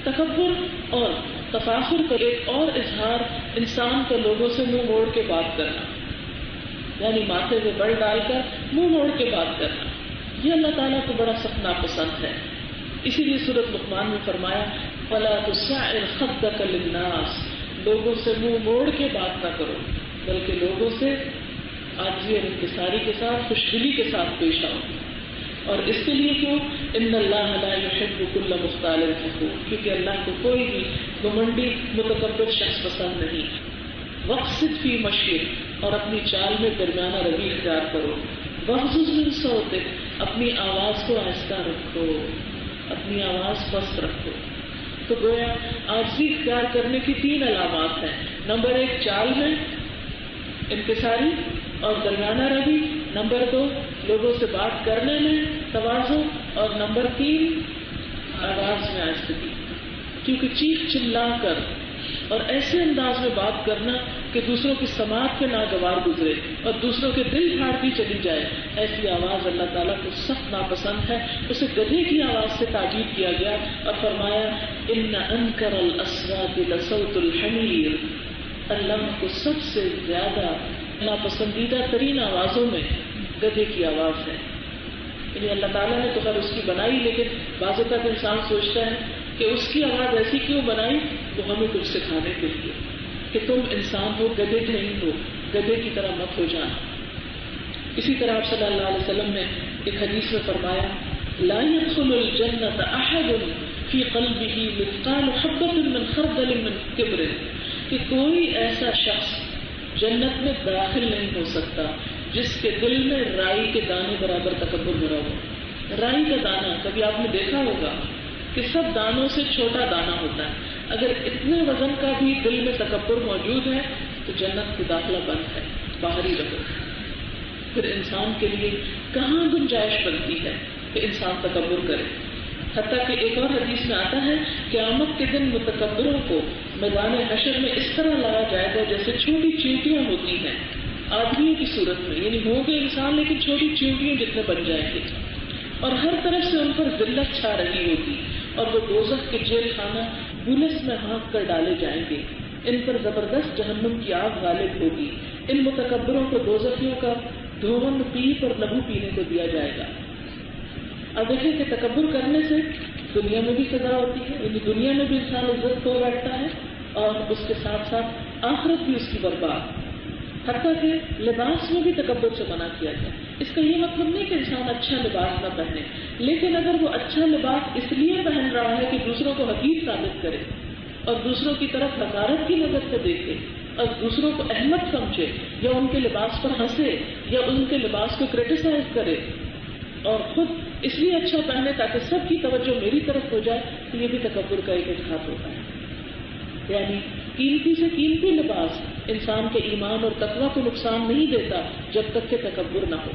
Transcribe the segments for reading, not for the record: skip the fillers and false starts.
تکبر اور تفاخر کا ایک اور اظہار انسان کا لوگوں سے منہ موڑ کے بات کرنا، یعنی ماتھے پہ بڑھ ڈال کر منہ موڑ کے بات کرنا، یہ اللہ تعالیٰ کو بڑا سخت ناپسند ہے. اسی لیے سورۃ لقمان میں فرمایا فَلَا تُسَعِّرْ خَدَّكَ لِلنَّاسِ، لوگوں سے منہ موڑ کے بات نہ کرو بلکہ لوگوں سے عاجزی اور انکساری کے ساتھ خوشدلی کے ساتھ پیش آؤ. اور اس کے لیے کیوں؟ ان اللہ لا يحب كل مختال فخور، کیونکہ اللہ کو کوئی بھی گھمنڈی متکبر شخص پسند نہیں. وقصد فی مشیک، اور اپنی چال میں درمیانہ روی اختیار کرو. واغضض من صوتک، اپنی آواز کو آہستہ رکھو، اپنی آواز پست رکھو. تو گویا عاجزی اختیار کرنے کی 3 علامات ہیں. نمبر 1 چال میں انکساری اور درمیانہ روی. نمبر 2 لوگوں سے بات کرنے میں تواضع. اور نمبر 3 آواز میں آہستگی. کیونکہ چیخ چلا کر اور ایسے انداز میں بات کرنا کہ دوسروں کی سماعت کے ناگوار گزرے اور دوسروں کے دل پھاڑتی چلی جائے، ایسی آواز اللہ تعالیٰ کو سخت ناپسند ہے. اسے گدھے کی آواز سے تعجیب کیا گیا اور فرمایا ان انکر الاصوات لصوت الحمیر، اللہ کو سب سے زیادہ ناپسندیدہ ترین آوازوں میں گدھے کی آواز ہے. یعنی اللہ تعالیٰ نے تو خیر اس کی بنائی، لیکن بعض اوقات انسان سوچتا ہے کہ اس کی آواز ایسی کیوں بنائی؟ وہ ہمیں کچھ سکھانے کے لیے کہ تم انسان ہو، گدھے نہیں ہو، گدھے کی طرح مت ہو جانا. اسی طرح آپ صلی اللہ علیہ وسلم نے ایک حدیث میں فرمایا لا يدخل الجنة احد في قلبه مثقال حبة من خردل من کبر، کہ کوئی ایسا شخص جنت میں داخل نہیں ہو سکتا جس کے دل میں رائی کے دانے برابر تکبر بھرا ہو. رائی کا دانہ کبھی آپ نے دیکھا ہوگا کہ سب دانوں سے چھوٹا دانہ ہوتا ہے. اگر اتنے وزن کا بھی دل میں تکبر موجود ہے تو جنت کا داخلہ بند ہے، باہر ہی رہو. پھر انسان کے لیے کہاں گنجائش بنتی ہے کہ انسان تکبر کرے. حتیٰ کہ ایک اور حدیث میں آتا ہے قیامت کے دن متکبروں کو میدان حشر میں اس طرح لایا جائے گا جیسے چھوٹی چیونٹیاں ہوتی ہیں آدمیوں کی صورت میں، یعنی ہوں گے انسان لیکن چھوٹی چیونٹیاں جتنے بن جائیں گے، اور ہر طرف سے ان پر ذلت چھا رہی ہوگی، اور وہ دوزخ کے جیل خانہ بولس میں ہانک کر ڈالے جائیں گے. ان پر زبردست جہنم کی آگ غالب ہوگی. ان متکبروں کو دوزخیوں کا دھون پیپ اور لہو پینے کو دیا جائے گا. اب دیکھیں کہ تکبر کرنے سے دنیا میں بھی سزا ہوتی ہے، یعنی دنیا میں بھی انسان عزت کھو بیٹھتا ہے اور اس کے ساتھ ساتھ آخرت بھی اس کی برباد. حتیٰ کہ لباس میں بھی تکبر سے منع کیا گیا. اس کا یہ مطلب نہیں کہ انسان اچھا لباس نہ پہنے، لیکن اگر وہ اچھا لباس اس لیے پہن رہا ہے کہ دوسروں کو حقیر ثابت کرے اور دوسروں کی طرف حقارت کی نظر سے دیکھے اور دوسروں کو احمد سمجھے یا ان کے لباس پر ہنسے یا ان کے لباس کو کرٹیسائز کرے اور خود اس لیے اچھا پہنے تاکہ سب کی توجہ میری طرف ہو جائے، تو یہ بھی تکبر کا ایک اظہار ہوتا ہے. یعنی قیمتی سے قیمتی لباس انسان کے ایمان اور تقوی کو نقصان نہیں دیتا جب تک کہ تکبر نہ ہو.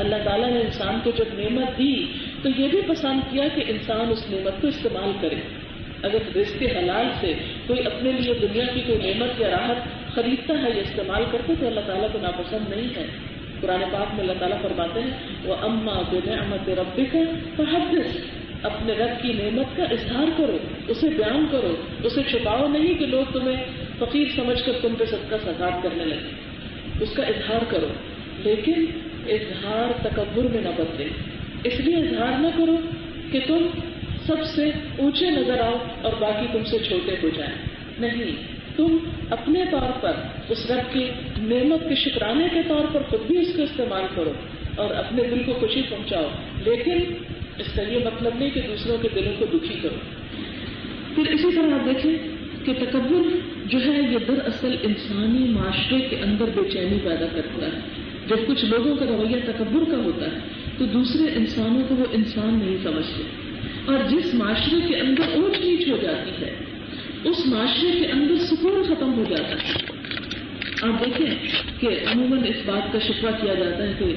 اللہ تعالیٰ نے انسان کو جب نعمت دی تو یہ بھی پسند کیا کہ انسان اس نعمت کو استعمال کرے. اگر رزق حلال سے کوئی اپنے لیے دنیا کی کوئی نعمت یا راحت خریدتا ہے یا استعمال کرتا تو اللہ تعالیٰ کو ناپسند نہیں ہے. قرآن پاک میں اللہ تعالیٰ فرماتے ہیں وَأَمَّا بِنِعْمَةِ رَبِّكَ فَحَدِّثْ، اپنے رب کی نعمت کا اظہار کرو، اسے بیان کرو، اسے چھپاؤ نہیں کہ لوگ تمہیں فقیر سمجھ کر تم پہ صدقہ زکات کرنے لگے. اس کا اظہار کرو، لیکن اظہار تکبر میں نہ بدلے. اس لیے اظہار نہ کرو کہ تم سب سے اونچے نظر آؤ اور باقی تم سے چھوٹے ہو جائیں. نہیں، تم اپنے طور پر اس رب کی نعمت کے شکرانے کے طور پر خود بھی اس کو استعمال کرو اور اپنے دل کو خوشی پہنچاؤ، لیکن اس کا یہ مطلب نہیں کہ دوسروں کے دلوں کو دکھی کرو. پھر اسی طرح آپ دیکھیں کہ تکبر جو ہے یہ دراصل انسانی معاشرے کے اندر بے چینی پیدا کرتا ہے. جب کچھ لوگوں کا رویہ تکبر کا ہوتا ہے تو دوسرے انسانوں کو وہ انسان نہیں سمجھتے، اور جس معاشرے کے اندر اونچ نیچ ہو جاتی ہے اس معاشرے کے اندر سکون ختم ہو جاتا ہے. آپ دیکھیں کہ عموماً اس بات کا شکوہ کیا جاتا ہے کہ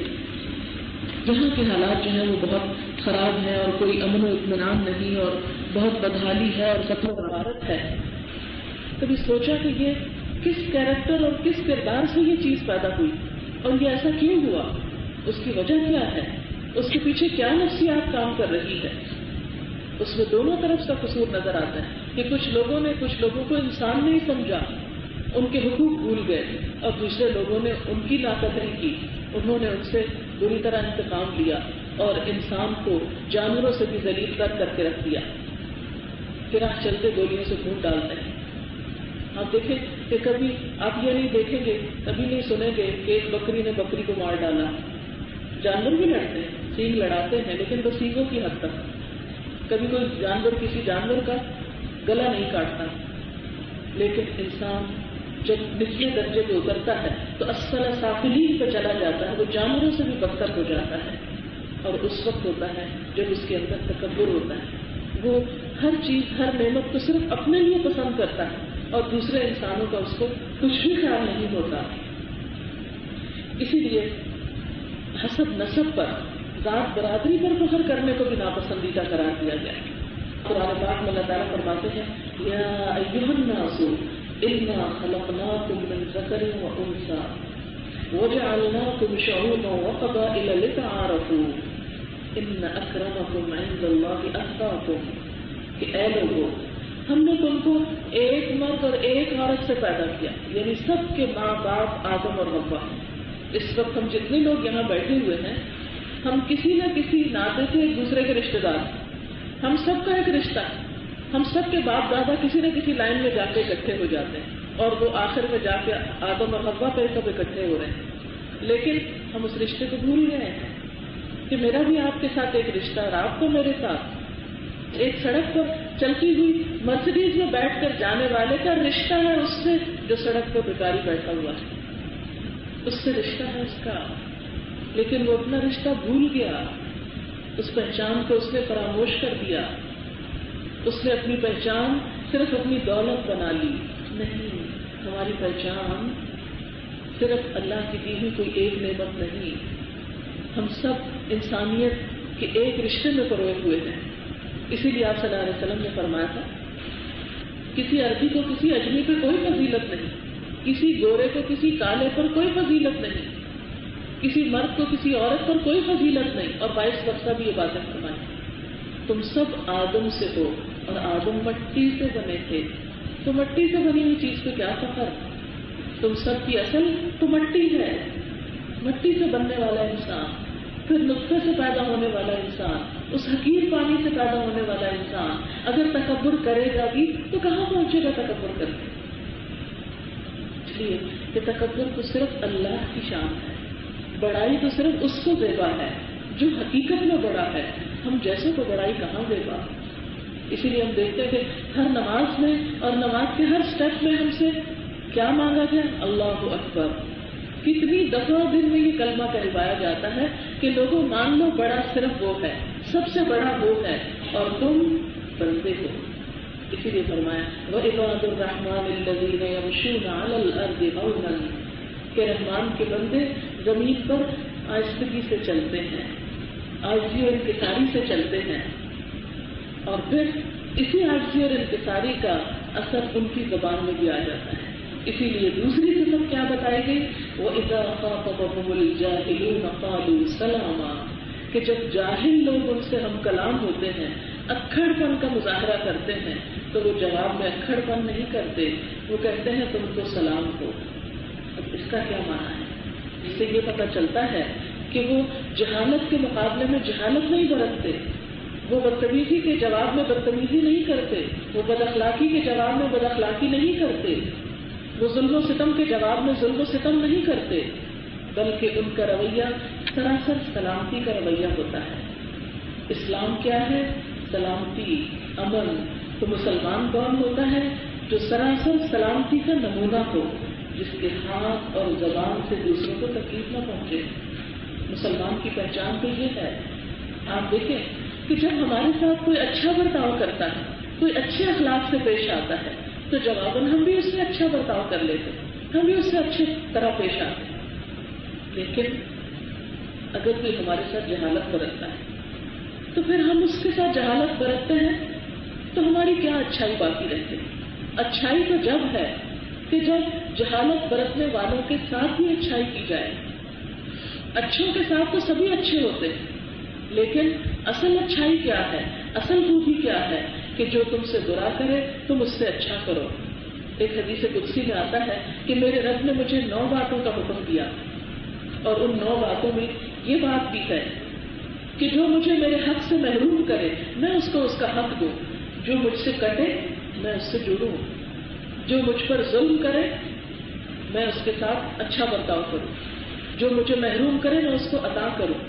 جہاں کے حالات جو ہیں وہ بہت خراب ہیں اور کوئی امن و اطمینان نہیں اور بہت بدحالی ہے اور قتل و غارت ہے. کبھی سوچا کہ یہ کس کیریکٹر اور کس کردار سے یہ چیز پیدا ہوئی اور یہ ایسا کیوں ہوا؟ اس کی وجہ کیا ہے؟ اس کے پیچھے کیا نفسیات کام کر رہی ہے؟ اس میں دونوں طرف کا قصور نظر آتا ہے کہ کچھ لوگوں نے کچھ لوگوں کو انسان نہیں سمجھا، ان کے حقوق بھول گئے، اور دوسرے لوگوں نے ان کی ناقدری کی، انہوں نے ان سے بری طرح انتقام لیا اور انسان کو جانوروں سے بھی ذلیل کر کے رکھ دیا، کہ راہ چلتے گولیوں سے خون ڈالتے ہیں۔ آپ دیکھیں کہ کبھی آپ یہ نہیں دیکھیں گے، کبھی نہیں سنیں گے کہ ایک بکری نے بکری کو مار ڈالا۔ جانور بھی لڑتے ہیں، سینگ لڑاتے ہیں، لیکن بس سینگوں کی حد تک۔ کبھی کوئی جانور کسی جانور کا گلا نہیں کاٹتا، لیکن انسان جب نچلے درجے پہ اترتا ہے تو اسفل سافلین پہ چلا جاتا ہے، وہ جانوروں سے بھی بدتر ہو جاتا ہے، اور اس وقت ہوتا ہے جب اس کے اندر تکبر ہوتا ہے۔ وہ ہر چیز، ہر نعمت کو صرف اپنے لیے پسند کرتا ہے اور دوسرے انسانوں کا اس کو کچھ بھی خیال نہیں ہوتا۔ اسی لیے حسب نسب پر، ذات برادری پر فخر کرنے کو بھی ناپسندیدہ قرار دیا گیا ہے۔ قرآن پاک میں اللہ تعالیٰ فرماتے ہیں یا ایھا الناس انا خلقناکم من ذکر و انثی وجعلناکم شعوبا وقبائل لتعارفوا ان اکرمکم عند اللہ اتقاکم، کہ اے لوگوں، ہم نے تم کو ایک مرد اور ایک عورت سے پیدا کیا، یعنی سب کے ماں باپ آدم اور حوا۔ اس وقت ہم جتنے لوگ یہاں بیٹھے ہوئے ہیں، ہم کسی نہ کسی ناطے سے ایک دوسرے کے رشتے دار ہیں، ہم سب کا ایک رشتہ ہے، ہم سب کے باپ دادا کسی نہ کسی لائن میں جا کے اکٹھے ہو جاتے ہیں، اور وہ آخر میں جا کے آدم اور حوا پہ سب اکٹھے ہو رہے ہیں، لیکن ہم اس رشتے کو بھول گئے ہیں کہ میرا بھی آپ کے ساتھ ایک رشتہ ہے، آپ کو میرے ساتھ ایک سڑک پر چلتی ہوئی مرسڈیز میں بیٹھ کر جانے والے کا رشتہ ہے اس سے جو سڑک پر بیکاری بیٹھا ہوا ہے، اس سے رشتہ ہے اس کا، لیکن وہ اپنا رشتہ بھول گیا، اس پہچان کو اس نے فراموش کر دیا، اس نے اپنی پہچان صرف اپنی دولت بنا لی۔ نہیں، ہماری پہچان صرف اللہ کی دی ہوئی کوئی ایک نعمت نہیں، ہم سب انسانیت کے ایک رشتے میں پروئے ہوئے ہیں۔ اسی لیے آپ صلی اللہ علیہ وسلم نے فرمایا تھا کسی عربی کو کسی اجمی پہ کوئی فضیلت نہیں، کسی گورے کو کسی کالے پر کوئی فضیلت نہیں، کسی مرد کو کسی عورت پر کوئی فضیلت نہیں، اور باعث ورثہ بھی یہ باتیں فرمائی۔ تم سب آدم سے ہو اور آدم مٹی سے بنے تھے، تو مٹی سے بنی ہوئی چیز پہ کیا فخر؟ تم سب کی اصل تو مٹی ہے، مٹی سے بننے والا انسان، پھر نطفے سے پیدا ہونے والا انسان، اس حقیر پانی سے پیدا ہونے والا انسان اگر تکبر کرے گا بھی تو کہاں پہنچے گا تکبر کر کے؟ اس لیے کہ تکبر تو صرف اللہ کی شان ہے، بڑائی تو صرف اس کو دیبا ہے جو حقیقت میں بڑا ہے، ہم جیسے کو بڑائی کہاں دیبا۔ اسی لیے ہم دیکھتے ہیں کہ ہر نماز میں اور نماز کے ہر سٹیپ میں ہم سے کیا مانگا گیا؟ اللہ اکبر۔ کتنی دفعہ دن میں یہ کلمہ کہلوایا جاتا ہے کہ لوگوں مان لو بڑا صرف وہ ہے، سب سے بڑا وہ ہے اور تم بندے ہو۔ اسی لیے فرمایا وَعِبَادُ الرَّحْمَنِ الَّذِينَ يَمْشُونَ عَلَى الْأَرْضِ هَوْنًا، کہ رحمان کے بندے زمین پر آہستگی سے چلتے ہیں، عاجزی اور انکساری سے چلتے ہیں، اور پھر اسی عاجزی اور انکساری کا اثر ان کی زبان میں بھی آ جاتا ہے۔ اسی لیے دوسری صفت کیا بتائی گئی؟ وَإِذَا خَاطَبَهُمُ الْجَاهِلُونَ قَالُوا سَلَامًا، کہ جب جاہل لوگ ان سے ہم کلام ہوتے ہیں، اکھڑ پن کا مظاہرہ کرتے ہیں، تو وہ جواب میں اکھڑ پن نہیں کرتے، وہ کہتے ہیں تم کو سلام ہو۔ اب اس کا کیا معنی ہے؟ اس سے یہ پتہ چلتا ہے کہ وہ جہالت کے مقابلے میں جہالت نہیں برتتے، وہ بدتمیزی کے جواب میں بدتمیزی نہیں کرتے، وہ بد اخلاقی کے جواب میں بد اخلاقی نہیں کرتے، وہ ظلم و ستم کے جواب میں ظلم و ستم نہیں کرتے، بلکہ ان کا رویہ سراسر سلامتی کا رویہ ہوتا ہے۔ اسلام کیا ہے؟ سلامتی، امن۔ تو مسلمان کون ہوتا ہے؟ جو سراسر سلامتی کا نمونہ ہو، جس کے ہاتھ اور زبان سے دوسروں کو تکلیف نہ پہنچے۔ مسلمان کی پہچان تو یہ ہے۔ آپ دیکھیں کہ جب ہمارے ساتھ کوئی اچھا برتاؤ کرتا ہے، کوئی اچھے اخلاق سے پیش آتا ہے، تو جواباً ہم بھی اس سے اچھا برتاؤ کر لیتے، ہم بھی اس سے اچھی طرح پیش آتے ہیں۔ لیکن اگر کوئی ہمارے ساتھ جہالت برتتا ہے تو پھر ہم اس کے ساتھ جہالت برتتے ہیں تو ہماری کیا اچھائی باقی رہتی ہے؟ اچھائی تو جب ہے کہ جب جہالت برتنے والوں کے ساتھ بھی اچھائی کی جائے۔ اچھوں کے ساتھ تو سبھی اچھے ہوتے ہیں، لیکن اصل اچھائی کیا ہے؟ اصل خوبی کیا ہے کہ جو تم سے برا کرے تم اس سے اچھا کرو. ایک حدیث قدسی میں آتا ہے کہ میرے رب نے مجھے 9 باتوں کا حکم دیا اور ان 9 باتوں میں یہ بات بھی ہے کہ جو مجھے میرے حق سے محروم کرے میں اس کو اس کا حق دوں, جو مجھ سے کٹے میں اس سے جڑوں, جو مجھ پر ظلم کرے میں اس کے ساتھ اچھا برتاؤ کروں, جو مجھے محروم کرے میں اس کو عطا کروں.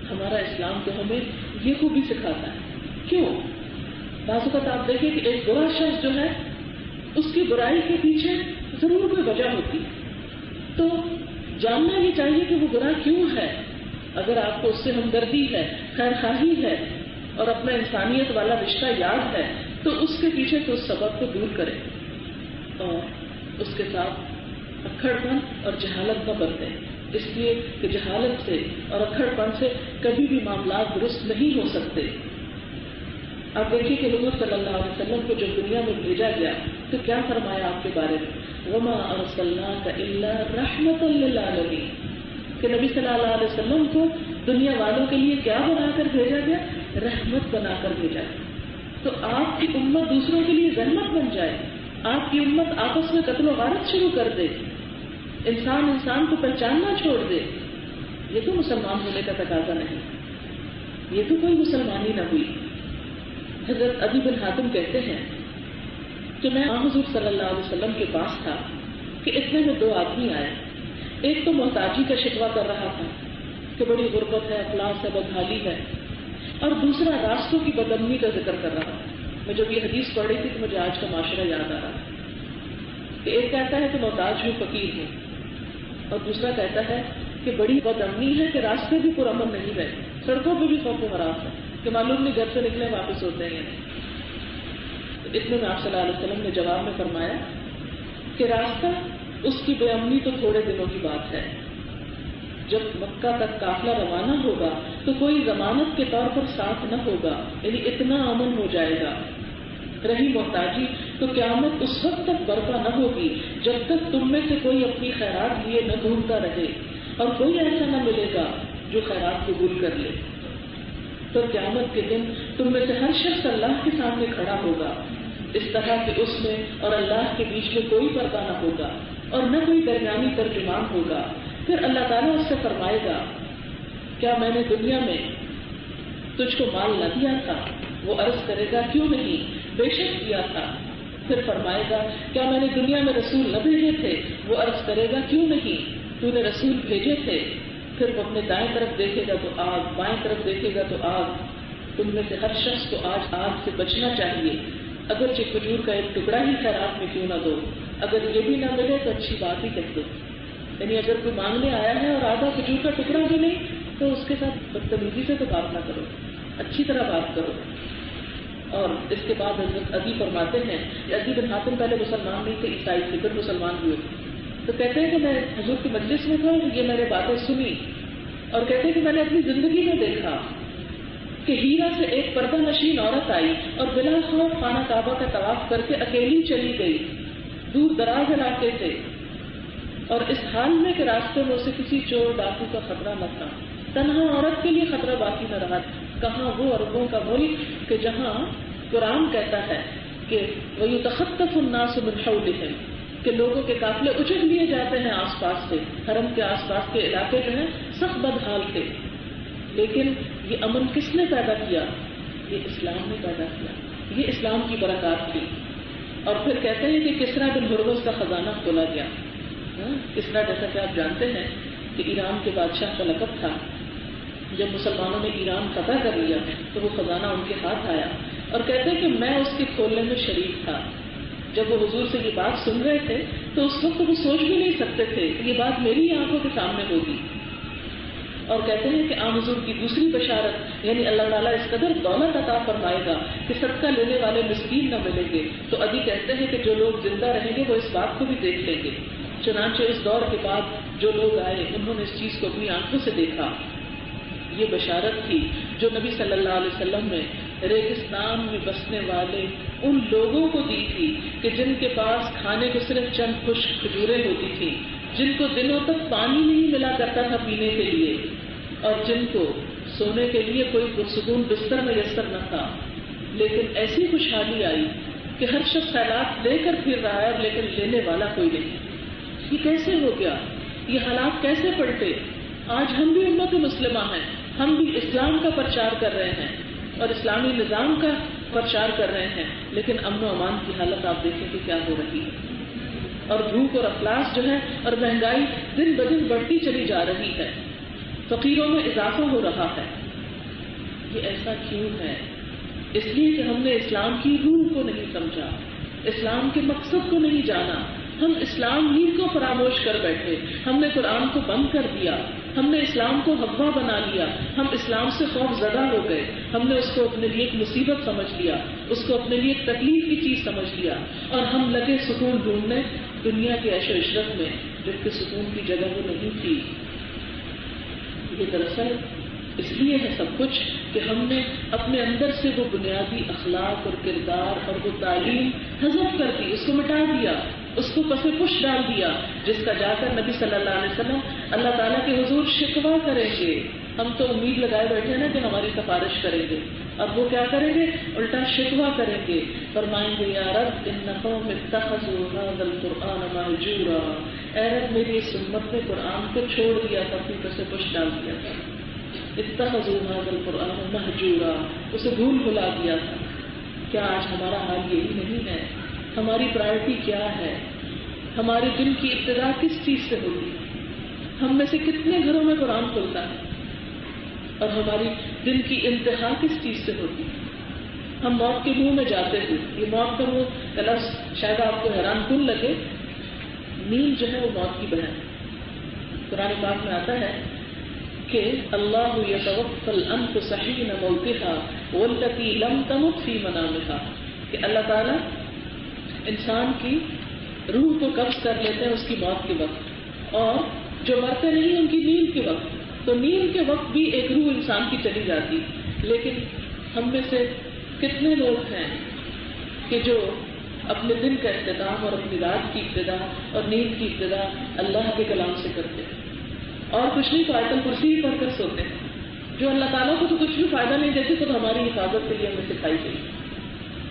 ہمارا اسلام تو ہمیں یہ خوبی سکھاتا ہے. کیوں؟ بعض اوقات آپ دیکھیں کہ ایک برا شخص جو ہے اس کی برائی کے پیچھے ضرور کوئی وجہ ہوتی ہے, تو جاننا ہی چاہیے کہ وہ برا کیوں ہے. اگر آپ کو اس سے ہمدردی ہے, خیر خواہی ہے اور اپنا انسانیت والا رشتہ یاد ہے تو اس کے پیچھے تو اس سبب کو دور کریں اور اس کے ساتھ اکھڑ پن اور جہالت نہ برتیں, اس لیے کہ جہالت سے اور اکھڑ پن سے کبھی بھی معاملات درست نہیں ہو سکتے. آپ دیکھیے کہ حضور صلی اللہ علیہ وسلم کو جب دنیا میں بھیجا گیا تو کیا فرمایا آپ کے بارے میں, وما ارسلناک الا رحمۃ للعالمین, کہ نبی صلی اللہ علیہ وسلم کو دنیا والوں کے لیے کیا بنا کر بھیجا گیا؟ رحمت بنا کر بھیجا گیا. تو آپ کی امت دوسروں کے لیے رحمت بن جائے, آپ کی امت آپس میں قتل و غارت شروع کر دے, انسان انسان کو پہچاننا چھوڑ دے, یہ تو مسلمان ہونے کا تقاضا نہیں, یہ تو کوئی مسلمانی نہ ہوئی. حضرت عدی بن حاتم کہتے ہیں کہ میں حضور صلی اللہ علیہ وسلم کے پاس تھا کہ اتنے میں 2 آدمی آئے. ایک تو محتاجی کا شکوہ کر رہا تھا کہ بڑی غربت ہے, افلاس ہے, بدحالی ہے, اور دوسرا راستوں کی بدامنی کا ذکر کر رہا تھا. میں جب یہ حدیث پڑھ رہی تھی تو مجھے آج کا معاشرہ یاد آ رہا تھا کہ ایک کہتا ہے کہ محتاج ہوں, فقیر ہوں, اور دوسرا کہتا ہے کہ بڑی بدامنی ہے کہ راستے بھی پرامن نہیں رہے, سڑکوں پہ بھی خوف و حراس ہے کہ معلوم نہیں گھر سے نکلے واپس ہوتے ہیں یا نہیں. اتنے میں آپ صلی اللہ علیہ وسلم نے جواب میں فرمایا کہ راستہ اس کی بے امنی تو تھوڑے دنوں کی بات ہے, جب مکہ تک قافلہ روانہ ہوگا تو کوئی ضمانت کے طور پر ساتھ نہ ہوگا, یعنی اتنا امن ہو جائے گا. رہی محتاجی تو قیامت اس وقت تک برپا نہ ہوگی جب تک تم میں سے کوئی اپنی خیرات لیے نہ ڈھونڈتا رہے اور کوئی ایسا نہ ملے گا جو خیرات قبول کر لے. تو قیامت کے دن تم میں سے ہر شخص اللہ کے سامنے کھڑا ہوگا اس طرح کہ اس میں اور اللہ کے بیچ میں کوئی پردہ نہ ہوگا اور نہ کوئی درمیانی ترجمان ہوگا. پھر اللہ تعالیٰ اس سے فرمائے گا کیا میں نے دنیا میں تجھ کو مال نہ دیا تھا؟ وہ عرض کرے گا کیوں نہیں, بے شک دیا تھا. پھر فرمائے گا کیا میں نے دنیا میں رسول نہ بھیجے تھے؟ وہ عرض کرے گا کیوں نہیں, تو نے رسول بھیجے تھے. پھر وہ اپنے دائیں طرف دیکھے گا تو آگ, بائیں طرف دیکھے گا تو آگ. تم میں سے ہر شخص کو آج آگ سے بچنا چاہیے, اگرچہ کھجور کا ایک ٹکڑا ہی خیرات میں کیوں نہ دو, اگر یہ بھی نہ ملے تو اچھی بات ہی کہہ دو. یعنی اگر کوئی مانگنے آیا ہے اور آدھا کھجور کا ٹکڑا بھی نہیں تو اس کے ساتھ بدتمیزی سے تو بات نہ کرو, اچھی طرح بات کرو. اور اس کے بعد حضرت عدی فرماتے ہیں کہ عدی بن حاتم پہلے مسلمان نہیں تھے, عیسائی تھے, پھر مسلمان ہوئے. تو کہتے ہیں کہ میں حضور کی مجلس میں تھا, یہ میں نے باتیں سنی اور کہتے ہیں کہ میں نے اپنی زندگی میں دیکھا کہ ہیرا سے ایک پردہ نشین عورت آئی اور بلا خوف خانہ کعبہ کا طواف کر کے اکیلی چلی گئی. دور دراز علاقے تھے اور اس حال میں کہ راستے میں اسے کسی چور ڈاکو کا خطرہ نہ تھا. تنہا عورت کے لیے خطرہ باقی نہ رہا. کہاں وہ عربوں کا ملک کہ جہاں قرآن کہتا ہے کہ وَيُتَخَطَّفُ النَّاسُ مِنْ حَوْلِهِمْ, کہ لوگوں کے قافلے اچک لیے جاتے ہیں آس پاس سے. حرم کے آس پاس کے علاقے جو ہیں سخت بدحال تھے, لیکن یہ امن کس نے پیدا کیا؟ یہ اسلام نے پیدا کیا. یہ اسلام کی برکات تھی. اور پھر کہتے ہیں کہ کسریٰ بن ہرمز کا خزانہ کھولا گیا. کسریٰ جیسا کہ آپ جانتے ہیں کہ ایران کے بادشاہ کا لقب تھا. جب مسلمانوں نے ایران فتح کر لیا تو وہ خزانہ ان کے ہاتھ آیا اور کہتے ہیں کہ میں اس کے کھولنے میں شریک تھا. جب وہ حضور سے یہ بات سن رہے تھے تو اس وقت وہ سوچ بھی نہیں سکتے تھے کہ یہ بات میری آنکھوں کے سامنے ہوگی. اور کہتے ہیں کہ آن حضور کی دوسری بشارت یعنی اللہ تعالیٰ اس قدر دولت عطا فرمائے گا کہ صدقہ لینے والے مسکین نہ ملیں گے. تو ابھی کہتے ہیں کہ جو لوگ زندہ رہیں گے وہ اس بات کو بھی دیکھ لیں گے. چنانچہ اس دور کے بعد جو لوگ آئے انہوں نے اس چیز کو اپنی آنکھوں سے دیکھا. یہ بشارت تھی جو نبی صلی اللہ علیہ وسلم نے ریگستان میں بسنے والے ان لوگوں کو دی تھی کہ جن کے پاس کھانے کو صرف چند خشک کھجوریں ہوتی تھیں, جن کو دنوں تک پانی نہیں ملا کرتا تھا پینے کے لیے, اور جن کو سونے کے لیے کوئی پرسکون بستر میسر نہ تھا، لیکن ایسی خوشحالی آئی کہ ہر شخص خیرات لے کر پھر رہا ہے لیکن لینے والا کوئی نہیں۔ یہ کیسے ہو گیا؟ یہ حالات کیسے پلٹے؟ آج ہم بھی امت مسلمہ ہیں، ہم بھی اسلام کا پرچار کر رہے ہیں اور اسلامی نظام کا پرچار کر رہے ہیں، لیکن امن و امان کی حالت آپ دیکھیں کہ کیا ہو رہی ہے، اور بھوک اور افلاس جو ہے اور مہنگائی دن بدن بڑھتی چلی جا رہی ہے، فقیروں میں اضافہ ہو رہا ہے۔ یہ ایسا کیوں ہے؟ اس لیے کہ ہم نے اسلام کی روح کو نہیں سمجھا، اسلام کے مقصد کو نہیں جانا۔ ہم اسلام ہی کو فراموش کر بیٹھے، ہم نے قرآن کو بند کر دیا، ہم نے اسلام کو حوا بنا لیا، ہم اسلام سے خوف زدہ ہو گئے، ہم نے اس کو اپنے لیے ایک مصیبت سمجھ لیا، اس کو اپنے لیے ایک تکلیف کی چیز سمجھ لیا، اور ہم لگے سکون ڈھونڈنے دنیا کے عیش و عشرت میں، جبکہ سکون کی جگہ وہ نہیں تھی۔ یہ دراصل اس لیے ہے سب کچھ کہ ہم نے اپنے اندر سے وہ بنیادی اخلاق اور کردار اور وہ تعلیم حذف کر دی، اس کو مٹا دیا، اس کو پس پش ڈال دیا، جس کا جا کر نبی صلی اللہ علیہ وسلم اللہ تعالیٰ کے حضور شکوہ کریں گے۔ ہم تو امید لگائے بیٹھے نا کہ ہماری سفارش کریں گے، اب وہ کیا کریں گے؟ الٹا شکوہ کریں گے، فرمائیں گے یا رب ان قوم اتخذوا هذا القرآن مہجورا، اے رب میری اس امت نے قرآن کو چھوڑ دیا تھا، پھر پس پش ڈال دیا تھا، اتخذوا هذا القرآن مہجورا، اسے بھول بھلا دیا تھا۔ کیا آج ہمارا حال یہی نہیں ہے؟ ہماری پرائرٹی کیا ہے؟ ہمارے دن کی ابتدا کس چیز سے ہوتی ہے؟ ہم میں سے کتنے گھروں میں قرآن کھلتا ہے؟ اور ہماری دن کی انتہا کس چیز سے ہوتی ہے؟ ہم موت کے منہ میں جاتے ہیں، یہ موت کا منہ کا لفظ شاید آپ کو حیران کن لگے، نیند جو ہے وہ موت کی بہن ہے۔ قرآن پاک میں آتا ہے کہ اللہ یتوفی الانفس حین موتها والتی لم تمت فی منامها، کہ اللہ تعالیٰ انسان کی روح کو قبض کر لیتے ہیں اس کی موت کے وقت، اور جو مرتے نہیں ان کی نیند کے وقت۔ تو نیند کے وقت بھی ایک روح انسان کی چلی جاتی، لیکن ہم میں سے کتنے لوگ ہیں کہ جو اپنے دن کا اختتام اور اپنی رات کی ابتدا اور نیند کی ابتدا اللہ کے کلام سے کرتے ہیں، اور کچھ نہیں تو آیت الکرسی پڑھ کر سوتے ہیں، جو اللہ تعالیٰ کو تو کچھ بھی فائدہ نہیں دیتی، تو ہماری حفاظت کے لیے ہمیں سکھائی گئی۔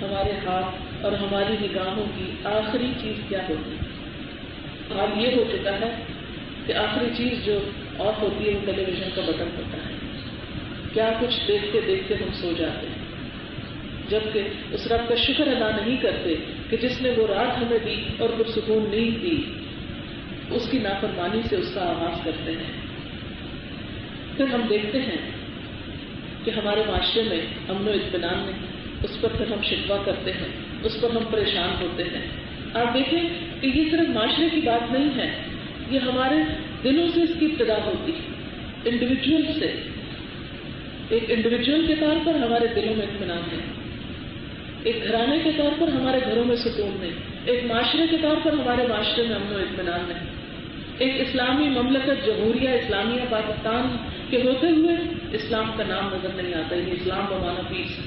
ہمارے ہاتھ اور ہماری نگاہوں کی آخری چیز کیا ہوتی ہے؟ حال یہ ہو چکا ہے کہ آخری چیز جو آف ہوتی ہے وہ ٹیلی ویژن کا بٹن ہوتا ہے۔ کیا کچھ دیکھتے دیکھتے ہم سو جاتے ہیں، جبکہ اس رب کا شکر ادا نہیں کرتے کہ جس نے وہ رات ہمیں دی اور پرسکون نیند دی، اس کی نافرمانی سے اس کا آغاز کرتے ہیں۔ پھر ہم دیکھتے ہیں کہ ہمارے معاشرے میں امن و اطمینان نہیں، اس پر پھر ہم شکوہ کرتے ہیں، اس پر ہم پریشان ہوتے ہیں۔ آپ دیکھیں کہ یہ صرف معاشرے کی بات نہیں ہے، یہ ہمارے دلوں سے اس کی ابتدا ہوتی ہے، انڈیویجول سے۔ ایک انڈیویجول کے طور پر ہمارے دلوں میں اطمینان ہے، ایک گھرانے کے طور پر ہمارے گھروں میں سکون نہیں، ایک معاشرے کے طور پر ہمارے معاشرے میں امن و اطمینان نہیں، ایک اسلامی مملکت جمہوریہ اسلامیہ پاکستان کے ہوتے ہوئے اسلام کا نام نظر نہیں آتا، یعنی اسلام بمانا پیس،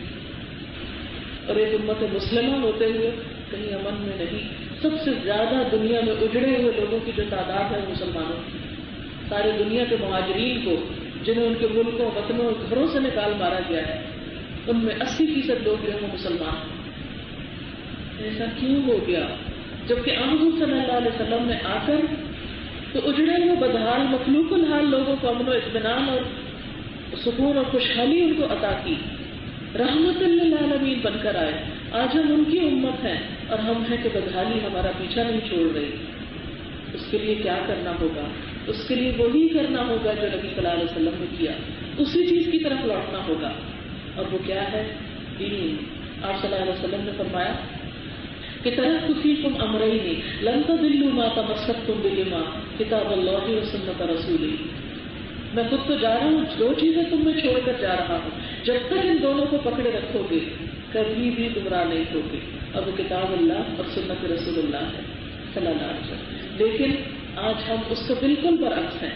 اور ایک امت مسلمہ ہوتے ہوئے کہیں امن میں نہیں۔ سب سے زیادہ دنیا میں اجڑے ہوئے لوگوں کی جو تعداد ہے مسلمانوں کی، سارے دنیا کے مہاجرین کو جنہیں ان کے ملکوں وطنوں گھروں سے نکال مارا گیا ہے، ان میں 80% لوگ جو ہیں وہ مسلمان ہیں۔ ایسا کیوں ہو گیا؟ جبکہ حضور صلی اللہ علیہ وسلم نے آ کر تو اجڑے ہوئے بدحال مخلوق الحال لوگوں کو امن و اطمینان اور سکون اور خوشحالی ان کو عطا کی، رحمت للعالمین بن کر آئے۔ آج ہم ان کی امت ہیں اور ہم ہیں کہ بدحالی ہمارا پیچھا نہیں چھوڑ رہی۔ اس کے لیے کیا کرنا ہوگا؟ اس کے لیے وہی کرنا ہوگا جو نبی صلی اللہ علیہ وسلم نے کیا، اسی چیز کی طرف لوٹنا ہوگا، اور وہ کیا ہے؟ دین۔ آپ صلی اللہ علیہ وسلم نے فرمایا کہ ترکت فیکم امرین لن تضلوا ما تمسکتم بہما کتاب اللہ و سنت رسولہ۔ میں خود تو جا رہا ہوں، دو چیزیں تم میں چھوڑ کر جا رہا ہوں، جب تک ان دونوں کو پکڑے رکھو گے کبھی بھی گمراہ نہیں ہوگے، اور وہ کتاب اللہ اور سنت رسول اللہ ہے صلی اللہ علیہ وسلم۔ لیکن آج ہم اس کو بالکل برعکس ہیں۔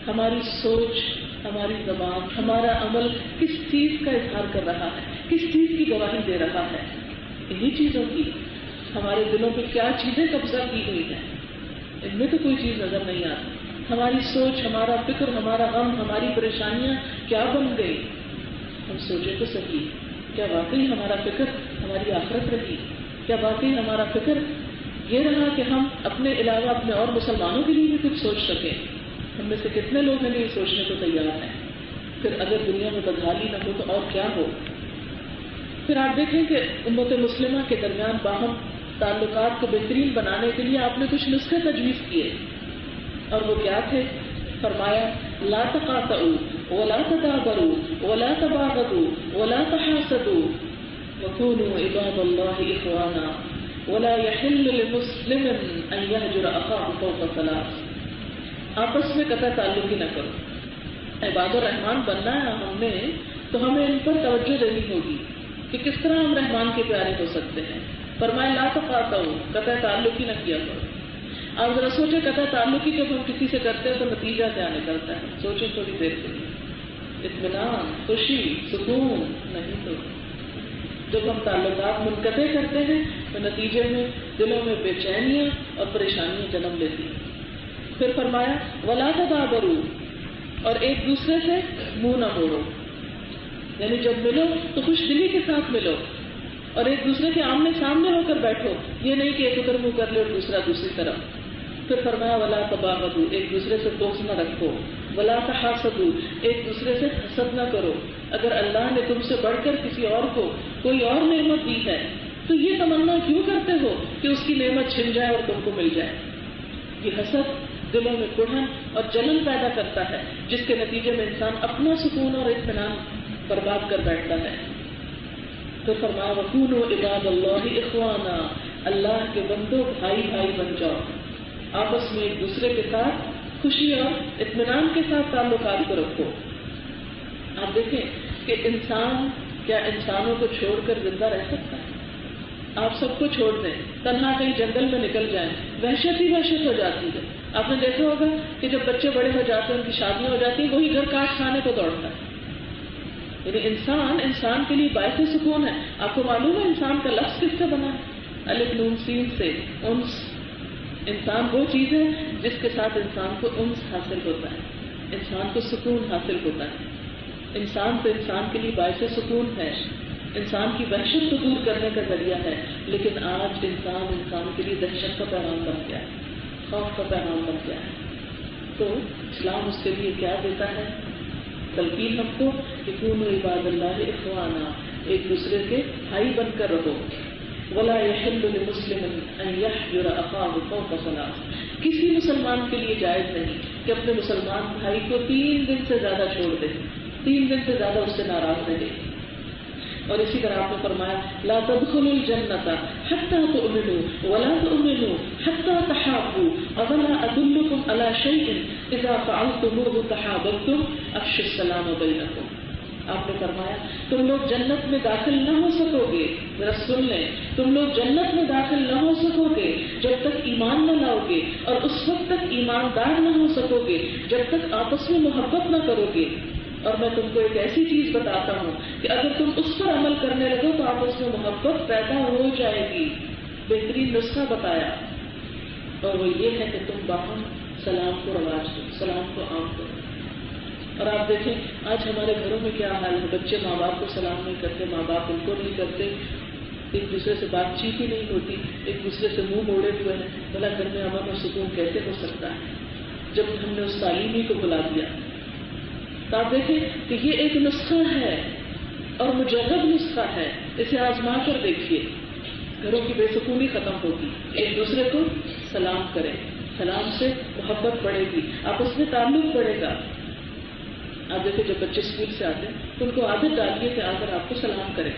ہماری سوچ، ہماری زبان، ہمارا عمل کس چیز کا اظہار کر رہا ہے، کس چیز کی گواہی دے رہا ہے؟ انہی چیزوں کی۔ ہمارے دلوں پہ کیا چیزیں قبضہ کی ہوئی ہیں، ان میں تو کوئی چیز نظر نہیں آتی۔ ہماری سوچ، ہمارا فکر، ہمارا غم، ہماری پریشانیاں کیا بن گئی؟ ہم سوچے تو صحیح، کیا واقعی ہمارا فکر ہماری آخرت رہی؟ کیا واقعی ہمارا فکر یہ رہا کہ ہم اپنے علاوہ اپنے اور مسلمانوں کے لیے بھی کچھ سوچ سکیں؟ ہم میں سے کتنے لوگ ہیں یہ سوچنے کو تیار ہیں؟ پھر اگر دنیا میں بدحالی نہ ہو تو اور کیا ہو؟ پھر آپ دیکھیں کہ امت مسلمہ کے درمیان باہم تعلقات کو بہترین بنانے کے لیے آپ نے کچھ نسخے تجویز کیے، اور وہ کیا تھے؟ فرمایا لا تقاطعوا ولا تدابروا ولا تباغضوا ولا تحاسدوا وكونوا عباد الله اخوانا ولا يحل لمسلم ان يهجر اخاه فوق ثلاث. آپس میں قطع تعلق ہی نہ کرو. عباد الرحمن بننا ہے ہم نے تو ہمیں ان پر توجہ دینی ہوگی کہ کس طرح ہم رحمان کے پیارے ہو سکتے ہیں. فرمایا لا تقاطعوا، قطع تعلق ہی نہ کیا کرو. آپ ذرا سوچیں قطع تعلق ہی جب ہم کسی سے کرتے ہیں تو نتیجہ کیا نکلتا ہے؟ سوچیں تھوڑی دیر کے لیے. اطمینان، خوشی، سکون نہیں. تو جب ہم تعلقات منقطع کرتے ہیں تو نتیجے میں دلوں میں بے چینیاں اور پریشانیاں جنم لیتی ہیں. پھر فرمایا ولا تدابروا، اور ایک دوسرے سے منہ نہ موڑو. یعنی جب ملو تو خوش دلی کے ساتھ ملو اور ایک دوسرے کے آمنے سامنے ہو کر بیٹھو. یہ نہیں کہ ایک ادھر منہ کر لے اور دوسرا دوسری طرف. پھر فرمایا ولا تباغضوا، ایک دوسرے سے بغض نہ رکھو. ولا تحاسدوا، ایک دوسرے سے حسد نہ کرو. اگر اللہ نے تم سے بڑھ کر کسی اور کو کوئی اور نعمت دی ہے تو یہ تمنا کیوں کرتے ہو کہ اس کی نعمت چھن جائے اور تم کو مل جائے؟ یہ حسد دلوں میں کڑھن اور جلن پیدا کرتا ہے، جس کے نتیجے میں انسان اپنا سکون اور اطمینان برباد کر بیٹھتا ہے. تو فرمایا وَكُونُوا عِبَادَ اللَّهِ إِخْوَانًا، اللہ کے بندوں بھائی بھائی بن جاؤ. آپس میں ایک دوسرے کے ساتھ خوشی اور اطمینان کے ساتھ تعلقات کو رکھو. آپ دیکھیں کہ انسان کیا انسانوں کو چھوڑ کر زندہ رہ سکتا ہے؟ آپ سب کو چھوڑ دیں، تنہا کہیں جنگل میں نکل جائیں، وحشت ہی وحشت ہو جاتی ہے. آپ نے دیکھا ہوگا کہ جب بچے بڑے ہو جاتے ہیں، ان کی شادیاں ہو جاتی ہیں، وہی گھر کاٹ کھانے کو دوڑتا ہے. یعنی انسان کے لیے باعث سکون ہے. آپ کو معلوم ہے انسان کا لفظ کس سے بنا ہے؟ الف نون سین سے. انس. انسان وہ چیز ہے جس کے ساتھ انسان کو انس حاصل ہوتا ہے، انسان کو سکون حاصل ہوتا ہے. انسان تو انسان کے لیے باعث سکون ہے، انسان کی وحشت کو دور کرنے کا ذریعہ ہے. لیکن آج انسان کے لیے دہشت کا پیغام بن گیا ہے، خوف کا پیغام بن گیا ہے. تو اسلام اس کے لیے کیا دیتا ہے؟ تلقین ہم کو کہ کونوا عباد اللہ اخوانا، ایک دوسرے کے بھائی بن کر رہو. ولا يحل لمسلم ان يحجر اخاه فوق ثلاث، کسی مسلمان کے لیے جائز نہیں کہ اپنے مسلمان بھائی کو 3 دن سے زیادہ چھوڑ دے، 3 دن سے زیادہ اس سے ناراض رہے. اور اسی طرح آپ نے فرمایا لا تدخلوا الجنۃ حتى تؤمنوا ولا تؤمنوا حتى تحابوا اولا ادلكم على شيء اذا فعلتموه تحاببتم افشوا السلام بينكم. آپ نے فرمایا تم لوگ جنت میں داخل نہ ہو سکو گے، ذرا سن لیں، تم لوگ جنت میں داخل نہ ہو سکو گے جب تک ایمان نہ لاؤ گے، اور اس وقت تک ایماندار نہ ہو سکو گے جب تک آپس میں محبت نہ کرو گے. اور میں تم کو ایک ایسی چیز بتاتا ہوں کہ اگر تم اس پر عمل کرنے لگو تو آپس میں محبت پیدا ہو جائے گی. بہترین نسخہ بتایا، اور وہ یہ ہے کہ تم باہم سلام کو رواج دو، سلام کو عام کرو. اور آپ دیکھیں آج ہمارے گھروں میں کیا حال ہے، بچے ماں باپ کو سلام نہیں کرتے، ماں باپ ان کو نہیں کرتے، ایک دوسرے سے بات چیت ہی نہیں ہوتی، ایک دوسرے سے منہ موڑے ہوئے ہیں. بھلا گھر میں امن اور سکون کیسے ہو سکتا ہے جب ہم نے اس تعلیم ہی کو بلا دیا؟ تو آپ دیکھیں کہ یہ ایک نسخہ ہے اور مجرب نسخہ ہے، اسے آزما کر دیکھیے، گھروں کی بے سکونی ختم ہوگی. ایک دوسرے کو سلام کریں، سلام سے محبت بڑھے گی، آپس میں تعلق بڑھے گا. آپ دیکھیں جب بچے اسکول سے آتے ہیں تو ان کو عادت ڈالیے کہ آ کر آپ کو سلام کریں.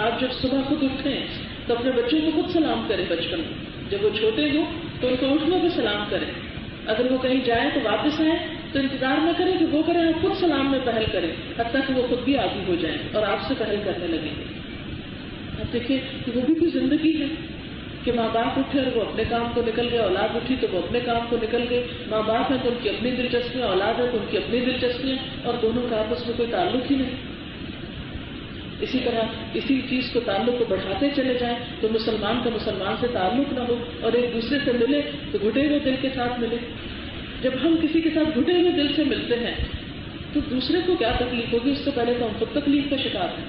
آپ جب صبح خود اٹھیں تو اپنے بچوں کو خود سلام کریں. بچپن میں جب وہ چھوٹے ہوں تو ان کو اٹھنے پہ سلام کریں. اگر وہ کہیں جائیں تو واپس آئیں تو انتظار نہ کریں کہ وہ کریں، آپ خود سلام میں پہل کریں، حتیٰ کہ وہ خود بھی عادی ہو جائیں اور آپ سے پہل کرنے لگیں گے. آپ دیکھیں کہ وہ بھی کوئی زندگی ہے کہ ماں باپ اٹھے اور وہ اپنے کام کو نکل گئے، اولاد اٹھی تو وہ اپنے کام کو نکل گئے. ماں باپ ہیں تو ان کی اپنی دلچسپیاں، اولاد ہے تو ان کی اپنی دلچسپیاں، اور دونوں کا آپس میں کوئی تعلق ہی نہیں. اسی طرح اسی چیز کو تعلق کو بڑھاتے چلے جائیں تو مسلمان کا مسلمان سے تعلق نہ ہو اور ایک دوسرے سے ملے تو گھٹے ہوئے دل کے ساتھ ملے. جب ہم کسی کے ساتھ گھٹے ہوئے دل سے ملتے ہیں تو دوسرے کو کیا تکلیف ہوگی، اس سے پہلے تو ہم خود تکلیف کا شکار ہیں.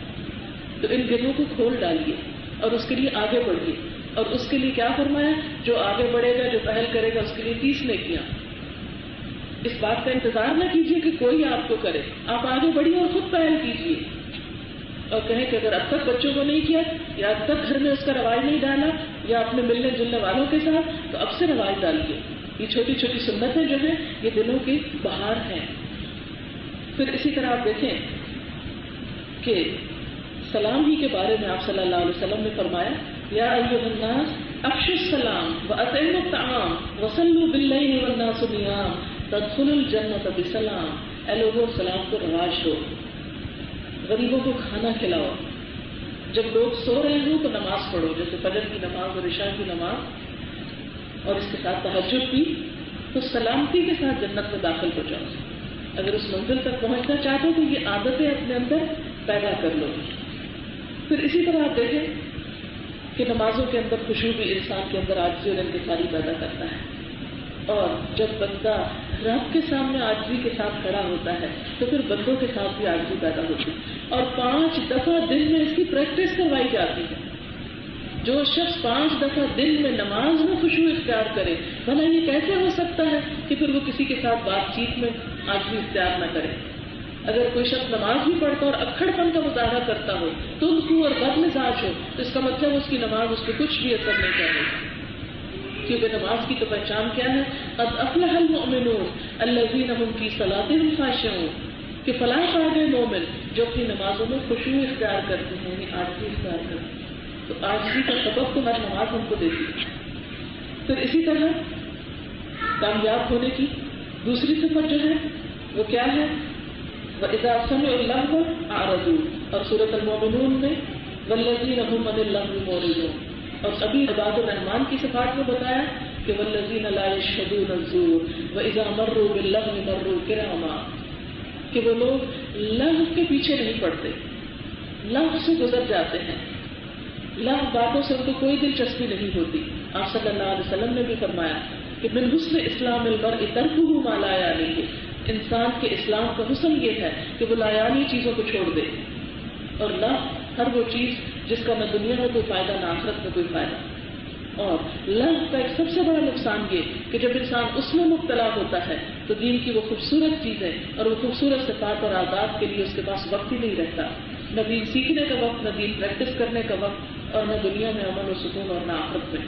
تو ان گروہوں کو کھول ڈالیے اور اس کے لیے آگے بڑھیے. اور اس کے لیے کیا فرمایا، جو آگے بڑھے گا، جو پہل کرے گا، اس کے لیے 30 نیکیاں. اس بات کا انتظار نہ کیجیے کہ کوئی آپ کو کرے، آپ آگے بڑھیے اور خود پہل کیجیے. اور کہیں کہ اگر اب تک بچوں کو نہیں کیا یا اب تک گھر میں اس کا رواج نہیں ڈالا یا اپنے ملنے جلنے والوں کے ساتھ، تو اب سے رواج ڈالیے. یہ چھوٹی چھوٹی سنتیں جو ہیں یہ دلوں کی بہار ہیں. پھر اسی طرح آپ دیکھیں کہ سلام ہی کے بارے میں آپ صلی اللہ علیہ وسلم نے فرمایا، یا ایھا الناس افشوا السلام واطعموا الطعام وصلوا باللیل والناس نیام تدخلوا الجنۃ بسلام. اے لوگوں، سلام کو رواج دو، غریبوں کو کھانا کھلاؤ، جب لوگ سو رہے ہوں تو نماز پڑھو، جیسے فجر کی نماز اور عشاء کی نماز، اور اس کے ساتھ تہجد بھی، تو سلامتی کے ساتھ جنت میں داخل ہو جاؤ. اگر اس منزل تک پہنچنا چاہتے ہو تو یہ عادتیں اپنے اندر پیدا کر لو. پھر اسی طرح آپ دیکھیں کہ نمازوں کے اندر خشوع بھی انسان کے اندر عاجزی اور انکساری پیدا کرتا ہے. اور جب بندہ رب کے سامنے عاجزی کے ساتھ کھڑا ہوتا ہے تو پھر بندوں کے ساتھ بھی عاجزی پیدا ہوتی ہے. اور 5 دفعہ دن میں اس کی پریکٹس کروائی جاتی ہے. جو شخص 5 دفعہ دن میں نماز میں خشوع اختیار کرے، بھلا یہ کیسے ہو سکتا ہے کہ پھر وہ کسی کے ساتھ بات چیت میں عاجزی اختیار نہ کرے. اگر کوئی شخص نماز بھی پڑھتا اور اکھڑ پن کا مظاہرہ کرتا ہو، تندخو اور بد مزاج ہو، تو اس کا مطلب اس کی نماز اس پہ کچھ بھی اثر نہیں کرے گی. کیونکہ نماز کی تو پہچان کیا ہے، قد افلح المؤمنون الذین هم فی صلاتهم خاشعون، کہ فلاح پا گئے مومن جو اپنی نمازوں میں خشوع اختیار کرتے ہیں، یعنی عاجزی اختیار کرتے ہیں. تو عاجزی کا سبب تو ہر نماز ہم کو دیتی ہے. پھر اسی طرح کامیاب ہونے کی دوسری صفت جو ہے وہ کیا ہے، وَإِذَا سَمِعُوا اللَّغْوَ أَعْرَضُوا، اور سورۃ المؤمنون میں وَالَّذِينَ هُمْ عَنِ اللَّغْوِ مُعْرِضُونَ. اور ابھی عباد الرحمان کی صفات میں بتایا کہ وَالَّذِينَ لَا يَشْهَدُونَ الزُّورَ وَإِذَا مَرُّوا بِاللَّغْوِ مَرُّوا كِرَامًا، کہ وہ لوگ لغو کے پیچھے نہیں پڑتے، لغو سے گزر جاتے ہیں. لغو باتوں سے ان کو کوئی دلچسپی نہیں ہوتی. آپ صلی اللہ علیہ وسلم نے بھی فرمایا کہ من حسن اسلام المرء ترکہ ما لا یعنیہ، انسان کے اسلام کا حسن یہ ہے کہ وہ لا یعنی چیزوں کو چھوڑ دے. اور لغو ہر وہ چیز جس کا نہ دنیا میں کوئی فائدہ نہ آخرت میں کوئی فائدہ. اور لغو کا ایک سب سے بڑا نقصان یہ کہ جب انسان اس میں مبتلا ہوتا ہے تو دین کی وہ خوبصورت چیزیں اور وہ خوبصورت صفات اور عادات کے لیے اس کے پاس وقت ہی نہیں رہتا، نہ دین سیکھنے کا وقت، نہ دین پریکٹس کرنے کا وقت، اور نہ دنیا میں امن و سکون اور نہ آخرت میں.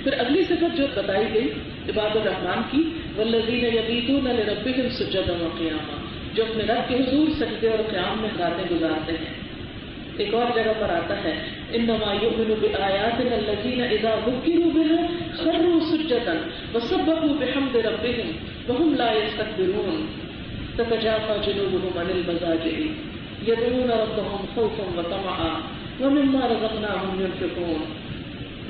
پھر اگلی صفت جو بتائی گئی عباد الرحمان کی، والذین یبیتون لربہم سجدا وقیاما، جو اپنے رب کے حضور سجدے اور قیام میں راتیں گزارتے ہیں. ایک اور جگہ پر آتا ہے انما یؤمن بآیاتنا الذین اذا ذکروا بها خروا سجدا وسبحوا بحمد ربہم وهم لا یستکبرون تتجافى جنوبهم عن المضاجع یدعون ربهم خوفا وطمعا ومما رزقناهم ينفقون،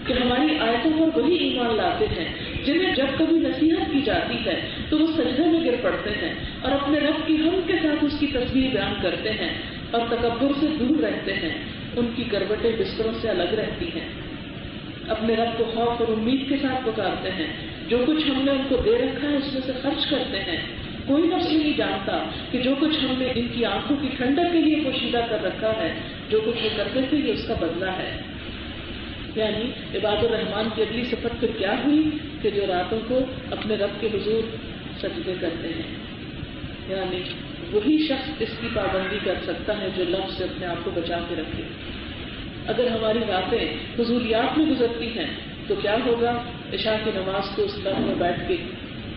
کہ ہماری آیتوں پر وہی ایمان لاتے ہیں جنہیں جب کبھی نصیحت کی جاتی ہے تو وہ سجدے میں گر پڑتے ہیں اور اپنے رب کی حمد کے ساتھ اس کی تصویر بیان کرتے ہیں اور تکبر سے دور رہتے ہیں. ان کی کروٹیں بستروں سے الگ رہتی ہیں، اپنے رب کو خوف اور امید کے ساتھ پکارتے ہیں. جو کچھ ہم نے ان کو دے رکھا ہے اس میں سے خرچ کرتے ہیں. کوئی نفس نہیں جانتا کہ جو کچھ ہم نے ان کی آنکھوں کی ٹھنڈک کے لیے پوشیدہ کر رکھا ہے، جو کچھ وہ کرتے تھے یہ اس کا بدلہ ہے. یعنی عباد الرحمان کی اگلی صفت پھر کیا ہوئی کہ جو راتوں کو اپنے رب کے حضور سجدے کرتے ہیں. یعنی وہی شخص اس کی پابندی کر سکتا ہے جو لفظ سے اپنے آپ کو بچا کے رکھے. اگر ہماری راتیں فضولیات میں گزرتی ہیں تو کیا ہوگا، عشاء کی نماز کو اس لمحے میں بیٹھ کے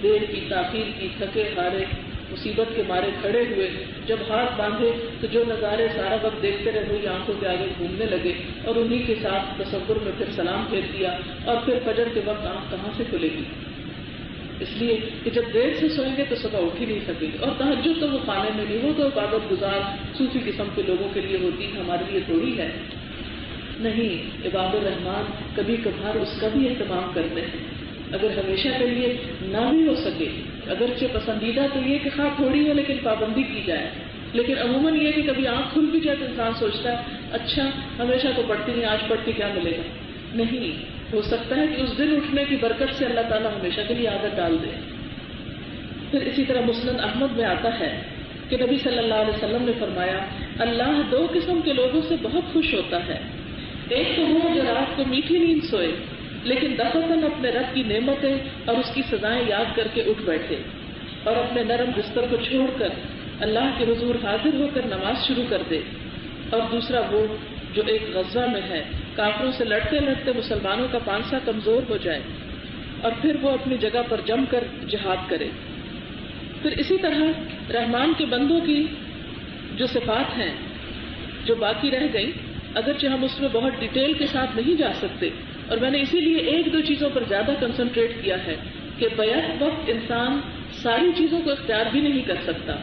دیر کی، تاخیر کی، تھکے ہارے، مصیبت کے مارے کھڑے ہوئے، جب ہاتھ باندھے تو جو نظارے سارا وقت دیکھتے رہے وہی آنکھوں کے آگے گھومنے لگے اور انہی کے ساتھ تصور میں پھر سلام پھیر دیا اور پھر فجر کے وقت آنکھ کہاں سے کھلے گی. اس لیے کہ جب دیر سے سوئیں گے تو صبح اٹھ ہی نہیں سکیں گے. اور تہجد تو وہ خانے میں نہیں، وہ تو عبادت گزار صوفی قسم کے لوگوں کے لیے ہوتی ہے، ہمارے لیے تھوڑی ہے. نہیں، عباد الرحمان کبھی کبھار اس کا بھی اہتمام کرتے ہیں. اگر ہمیشہ کے لیے نہ بھی ہو سکے، اگرچہ پسندیدہ تو یہ کہ خواہ تھوڑی ہو لیکن پابندی کی جائے، لیکن عموماً یہ کہ کبھی آنکھ کھل بھی جائے تو انسان سوچتا ہے اچھا ہمیشہ تو پڑھتی نہیں، آج پڑھ کے کیا ملے گا. نہیں، ہو سکتا ہے کہ اس دن اٹھنے کی برکت سے اللہ تعالیٰ ہمیشہ کے لیے عادت ڈال دے. پھر اسی طرح مسند احمد میں آتا ہے کہ نبی صلی اللہ علیہ وسلم نے فرمایا اللہ 2 قسم کے لوگوں سے بہت خوش ہوتا ہے. ایک تو وہ جو رات کو میٹھی نیند سوئے لیکن دفعتاً اپنے رب کی نعمتیں اور اس کی سزائیں یاد کر کے اٹھ بیٹھے اور اپنے نرم بستر کو چھوڑ کر اللہ کے حضور حاضر ہو کر نماز شروع کر دے. اور دوسرا وہ جو ایک غزوہ میں ہے، کافروں سے لڑتے لڑتے مسلمانوں کا پانسا کمزور ہو جائے اور پھر وہ اپنی جگہ پر جم کر جہاد کرے. پھر اسی طرح رحمان کے بندوں کی جو صفات ہیں جو باقی رہ گئی، اگرچہ ہم اس میں بہت ڈیٹیل کے ساتھ نہیں جا سکتے، اور میں نے اسی لیے 1-2 چیزوں پر زیادہ کنسنٹریٹ کیا ہے کہ بیک وقت انسان ساری چیزوں کو اختیار بھی نہیں کر سکتا.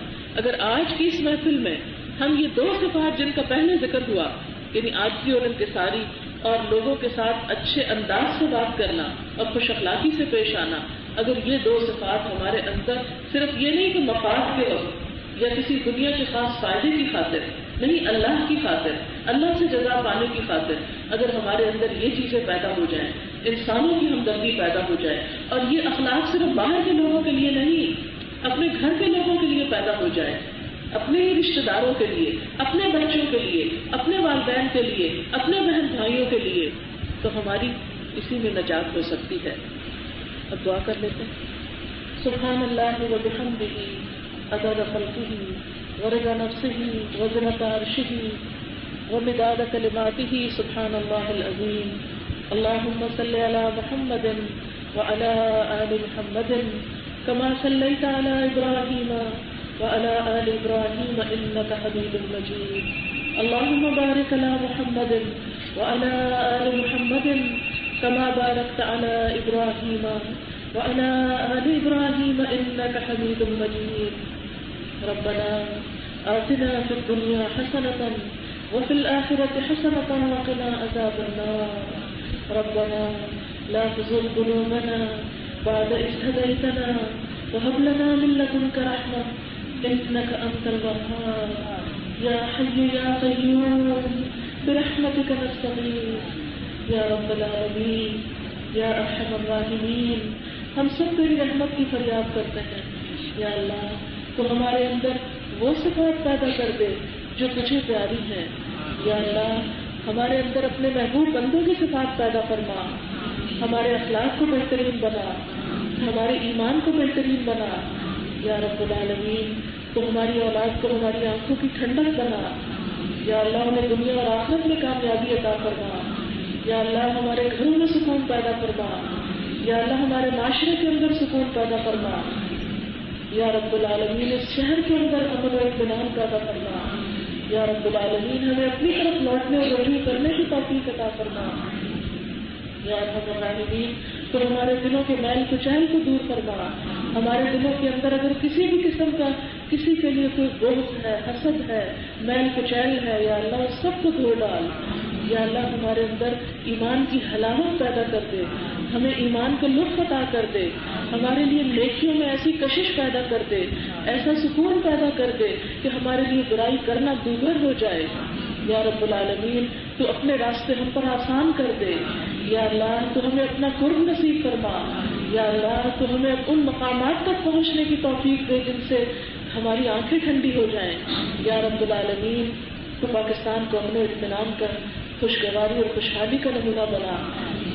اگر آج کی اس محفل میں ہم یہ 2 صفات جن کا پہلے ذکر ہوا، یعنی عاجزی اور انکساری اور لوگوں کے ساتھ اچھے انداز سے بات کرنا اور خوش اخلاقی سے پیش آنا، اگر یہ 2 صفات ہمارے اندر صرف یہ نہیں کہ مفاد کے وقت یا کسی دنیا کے خاص فائدے کی خاطر نہیں، اللہ کی خاطر، اللہ سے جزا پانے کی خاطر اگر ہمارے اندر یہ چیزیں پیدا ہو جائیں، انسانوں کی ہمدردی پیدا ہو جائے، اور یہ اخلاق صرف باہر کے لوگوں کے لیے نہیں، اپنے گھر کے لوگوں کے لیے پیدا ہو جائے، اپنے ہی رشتہ داروں کے لیے، اپنے بچوں کے لیے، اپنے والدین کے لیے، اپنے بہن بھائیوں کے لیے، تو ہماری اسی میں نجات ہو سکتی ہے. اب دعا کر لیتے ہیں. سبحان اللہ و بحمدہ عدد خلقہ ورضا نفسہ وزنة عرشہ ومداد کلماتہ سبحان اللہ العظیم. اللہم صل علی محمد وعلی آل محمد كما صليت على إبراهيم وعلى آل إبراهيم إنك حميد مجيد. اللهم بارك على محمد وعلى آل محمد كما باركت على إبراهيم وعلى آل إبراهيم إنك حميد مجيد. ربنا آتنا في الدنيا حسنة وفي الآخرة حسنة وقنا عذاب النار. ربنا لا تزغ قلوبنا بعد إذ هديتنا وهب لنا من لدنك رحمة إنك أنت الوهاب. يا حي يا قيوم برحمتك نستغيث يا رب العالمين یا ارحم الراحمین. ہم سب تیری رحمت کی فریاد کرتے ہیں. یا اللہ تو ہمارے اندر وہ صفات پیدا کر دے جو تجھے پیاری ہیں. یا اللہ ہمارے اندر اپنے محبوب بندوں کی صفات پیدا فرما. ہمارے اخلاق کو بہترین بنا, ہمارے ایمان کو بہترین بنا. یا رب العالمین تو ہماری اولاد کو ہماری آنکھوں کی ٹھنڈک بنا. یا اللہ انہیں دنیا اور آخرت میں کامیابی عطا فرما. یا اللہ ہمارے گھروں میں سکون پیدا فرما. یا اللہ ہمارے معاشرے کے اندر سکون پیدا فرما. یا رب العالمین اس شہر کے اندر امن و اطمینان پیدا فرما. یا رب العالمین ہمیں اپنی طرف لوٹنے اور رجوع کرنے کی توفیق عطا فرما. یا ارحم الراحمین تو ہمارے دلوں کے میل کچیل کو دور فرما. ہمارے دلوں کے اندر اگر کسی بھی قسم کا کسی کے لیے کوئی بغض ہے, حسد ہے, میل کچیل ہے, یا اللہ اس سب کو دھو ڈال. یا اللہ ہمارے اندر ایمان کی حلاوت پیدا کر دے, ہمیں ایمان کا لطف عطا کر دے, ہمارے لیے نیکیوں میں ایسی کشش پیدا کر دے, ایسا سکون پیدا کر دے کہ ہمارے لیے برائی کرنا دوبھر ہو جائے. یا رب العالمین تو اپنے راستے ہم پر آسان کر دے. یا اللہ تو ہمیں اپنا قرب نصیب فرما. یا اللہ تو ہمیں ان مقامات تک پہنچنے کی توفیق دے جن سے ہماری آنکھیں ٹھنڈی ہو جائیں. یا رب العالمین تو پاکستان کو امن و اطمینان کر خوشگواری اور خوشحالی کا نمونہ بنا.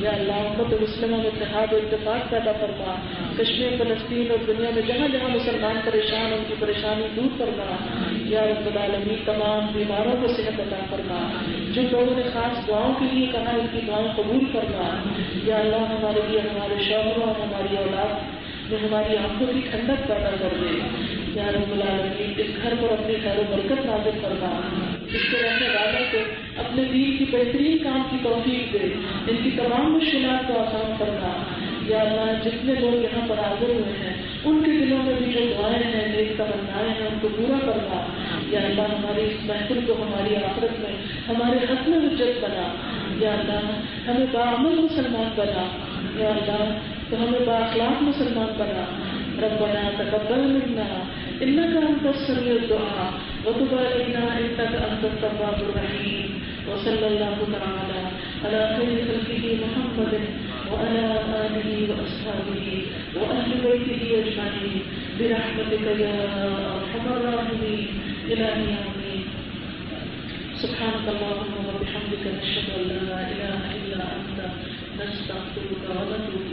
یا اللہ امت مسلمہ میں اتحاد و اتفاق پیدا فرما. کشمیر, فلسطین اور دنیا میں جہاں جہاں مسلمان پریشان ان کی پریشانی دور فرما. یا رب العالمین تمام بیماروں کو صحت عطا فرما. جن لوگوں نے خاص دعاؤں کے لیے کہا ان کی دعائیں قبول فرما. یا اللہ ہمارے لیے ہمارے شوہروں اور ہماری اولاد میں ہماری آنکھوں کی ٹھنڈک پیدا کر دے. یا رب العالمین اس گھر پر اپنی خیر و برکت نازل فرما. اس کے رہنے والوں کو اپنے دین کی بہترین کام کی توفیق دے. ان کی تمام مشکلات کو آسان فرما. یا اللہ جتنے لوگ یہاں پر حاضر ہوئے ہیں ان کے دلوں میں بھی جو دعائیں ہیں, نیک تمنائیں ہیں, ان کو پورا کرنا. یا اللہ ہماری اس محفل کو ہماری آخرت میں ہمارے حق میں حجت بنا. یا اللہ ہمیں باعمل مسلمان بنا. یا اللہ تو ہمیں بااخلاق مسلمان بنا. ربنا تقبل منا انك انت السميع الدعاء وتب علينا انك انت التواب الرحيم. وصلى الله تعالى على خير خلقه محمد وعلى آله وأصحابه وأهل بيته أجمعين. برحمتك يا ارحم الراحمين الهي آمين. سبحانك اللهم وبحمدك نشهد ان لا اله الا انت نستغفرك ونتوب